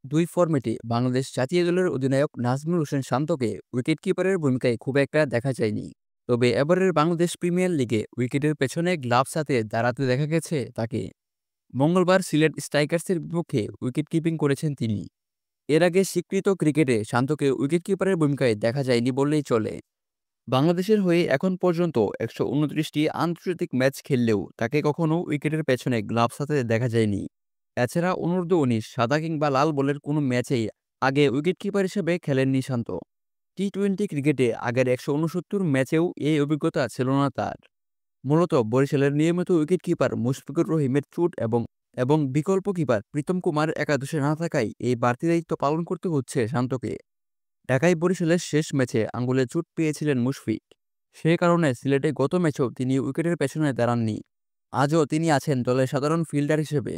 দুই ফরম্যাটে বাংলাদেশ জাতীয় দলের অধিনায়ক নাজমুল হোসেন শান্তকে উইকেটকিপারের ভূমিকায় খুব একটা দেখা যায়নি। তবে এবারের বাংলাদেশ প্রিমিয়ার লিগে উইকেটের পেছনে গ্লাভস হাতে দাঁড়াতে দেখা গেছে তাকে। মঙ্গলবার সিলেট স্ট্রাইকার্সের বিপক্ষে উইকেটকিপিং করেছেন তিনি। এর আগে স্বীকৃত ক্রিকেটে শান্তকে উইকেটকিপারের ভূমিকায় দেখা যায়নি বললেই চলে। বাংলাদেশের হয়ে এখন পর্যন্ত ১২৯টি আন্তর্জাতিক ম্যাচ খেললেও তাকে কখনো উইকেটের পেছনে গ্লাভস হাতে দেখা যায়নি। এছাড়া অনূর্ধ্ব-১৯ সাদা কিংবা লাল বলের কোনো ম্যাচেই আগে উইকেটকিপার হিসেবে খেলেননি শান্ত। টি-টোয়েন্টি ক্রিকেটে আগের ১৬৯ ম্যাচেও এই অভিজ্ঞতা ছিল না তার। মূলত বরিশালের নিয়মিত উইকেটকিপার মুশফিকুর রহিমের চোট এবং বিকল্প কিপার প্রীতম কুমার একাদশে না থাকায় এই বাড়তি দায়িত্ব পালন করতে হচ্ছে শান্তকে। ঢাকায় বরিশালের শেষ ম্যাচে আঙুলে চোট পেয়েছিলেন মুশফিক। সে কারণে সিলেটে গত ম্যাচেও তিনি উইকেটের পেছনে দাঁড়াননি। আজও তিনি আছেন দলের সাধারণ ফিল্ডার হিসেবে।